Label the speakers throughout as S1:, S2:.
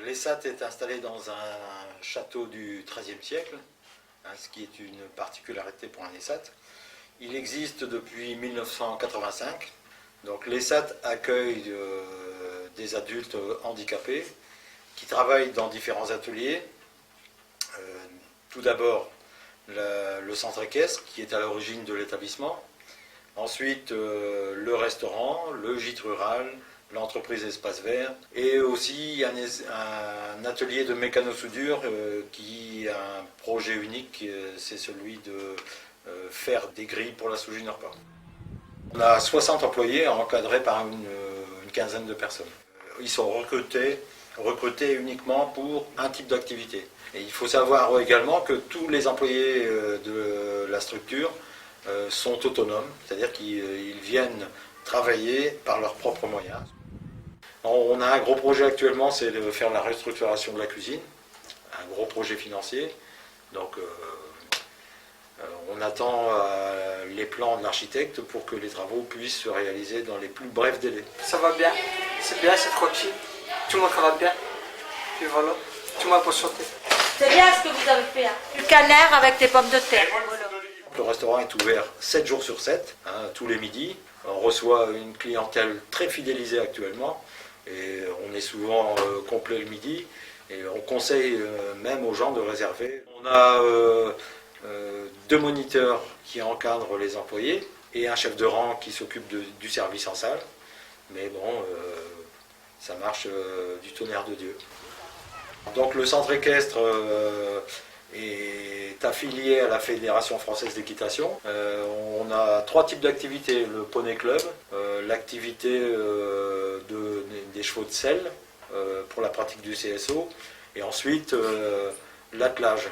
S1: L'ESAT est installé dans un château du XIIIe siècle, ce qui est une particularité pour un ESAT. Il existe depuis 1985. Donc l'ESAT accueille des adultes handicapés qui travaillent dans différents ateliers. Tout d'abord, le centre équestre qui est à l'origine de l'établissement. Ensuite, le restaurant, le gîte rural, l'entreprise Espace Vert, et aussi un atelier de mécano-soudure qui a un projet unique, c'est celui de faire des grilles pour la Sougy Nord-Pas. On a 60 employés encadrés par une quinzaine de personnes. Ils sont recrutés uniquement pour un type d'activité. Et il faut savoir également que tous les employés de la structure sont autonomes, c'est-à-dire qu'ils viennent travailler par leurs propres moyens. On a un gros projet actuellement, c'est de faire la restructuration de la cuisine, un gros projet financier. Donc on attend les plans de l'architecte pour que les travaux puissent se réaliser dans les plus brefs délais.
S2: Ça va bien, c'est tranquille, tout le monde travaille bien, puis voilà, tout le monde peut sauter.
S3: C'est bien ce que vous avez fait, du canard avec des pommes de terre.
S1: Le restaurant est ouvert 7 jours sur 7, tous les midis. On reçoit une clientèle très fidélisée actuellement et on est souvent complet le midi et on conseille même aux gens de réserver. On a 2 moniteurs qui encadrent les employés et un chef de rang qui s'occupe du service en salle. Mais bon, ça marche du tonnerre de Dieu. Donc le centre équestre est affilié à la Fédération française d'équitation. On a 3 types d'activités. Le poney club, l'activité des chevaux de selle pour la pratique du CSO, et ensuite l'attelage.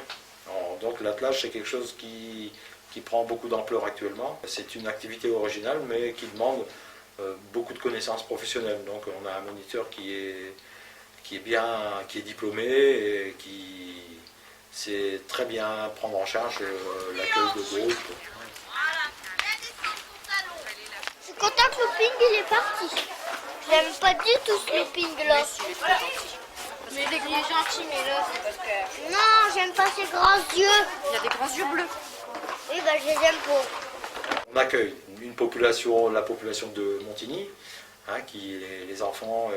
S1: Donc l'attelage, c'est quelque chose qui prend beaucoup d'ampleur actuellement. C'est une activité originale mais qui demande beaucoup de connaissances professionnelles. Donc on a un moniteur qui est diplômé et qui sait très bien prendre en charge l'accueil de groupe.
S4: Je suis content que le ping il est parti. J'aime pas du tout ce ping là.
S5: Mais il est gentil, mais là c'est parce que...
S4: Non, j'aime pas ses grands yeux.
S5: Il y a des grands yeux bleus.
S4: Oui, bah je les aime pas.
S1: On accueille la population de Montigny, qui les enfants,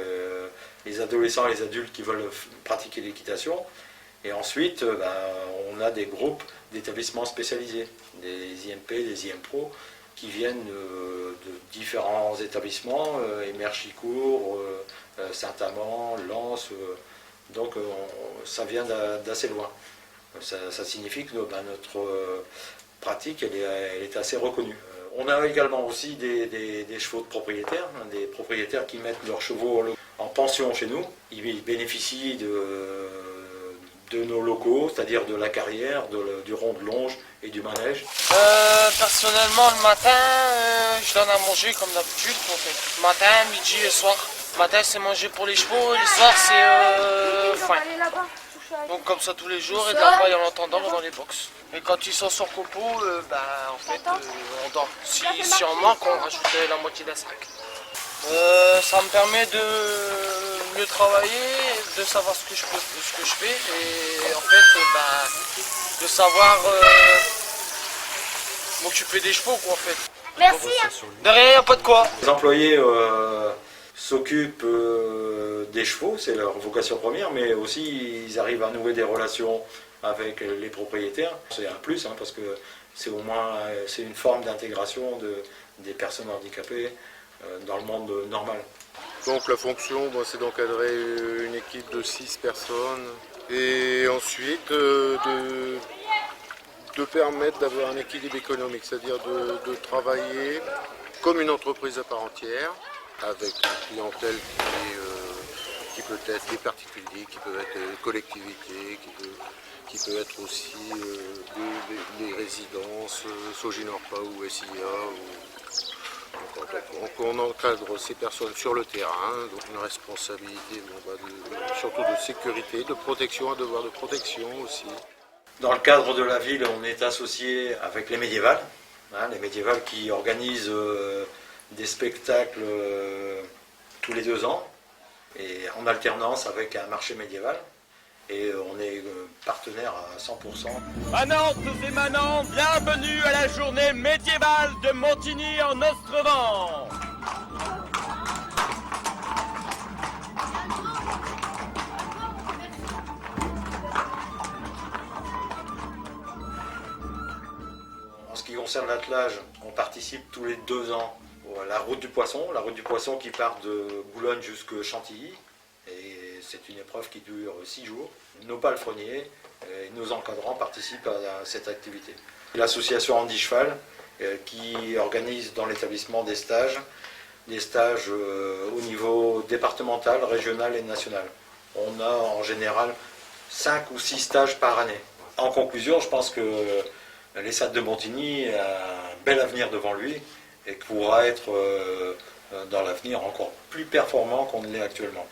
S1: les adolescents et les adultes qui veulent pratiquer l'équitation. Et ensuite, on a des groupes d'établissements spécialisés, des IMP, des IMPRO, qui viennent de différents établissements, Émerchicourt, Saint-Amand, Lens, donc ça vient d'assez loin. Ça signifie que notre pratique elle est assez reconnue. On a également aussi des chevaux de propriétaires, des propriétaires qui mettent leurs chevaux en pension chez nous. Ils bénéficient de nos locaux, c'est-à-dire de la carrière, du rond de longe et du manège.
S2: Personnellement, le matin, je donne à manger comme d'habitude. Matin, midi et soir. Le matin, c'est manger pour les chevaux et le soir, c'est foin. Donc comme ça tous les jours et de la paille en entendant dans les box. Et quand ils sont sur copeaux, en fait, on dort. Si on manque, on rajoute la moitié d'un sac. Ça me permet de mieux travailler, de savoir ce que je fais et en fait de savoir m'occuper des chevaux quoi en fait.
S4: Merci.
S2: De rien, pas de quoi.
S1: Les employés s'occupent des chevaux, c'est leur vocation première, mais aussi ils arrivent à nouer des relations avec les propriétaires. C'est un plus parce que c'est une forme d'intégration des personnes handicapées dans le monde normal.
S6: Donc la fonction, c'est d'encadrer une équipe de 6 personnes et ensuite de permettre d'avoir un équilibre économique, c'est-à-dire de travailler comme une entreprise à part entière, avec une clientèle qui peut être des particuliers, qui peut être des collectivités, qui peut être aussi des résidences, Sougy Nord-Pas ou SIA. Donc on encadre ces personnes sur le terrain, donc une responsabilité surtout de sécurité, de protection, un devoir de protection aussi.
S1: Dans le cadre de la ville, on est associé avec les médiévales, les médiévales qui organisent des spectacles tous les 2 ans. et en alternance avec un marché médiéval. Et on est partenaire à 100%.
S7: Manantes et manants, bienvenue à la journée médiévale de Montigny en Ostrevent.
S1: En ce qui concerne l'attelage, on participe tous les 2 ans à la route du poisson qui part de Boulogne jusqu'à Chantilly. Et c'est une épreuve qui dure 6 jours. Nos palefreniers et nos encadrants participent à cette activité. L'association Andy Cheval qui organise dans l'établissement des stages au niveau départemental, régional et national. On a en général 5 ou 6 stages par année. En conclusion, je pense que l'ESAT de Montigny a un bel avenir devant lui et pourra être dans l'avenir encore plus performant qu'on ne l'est actuellement.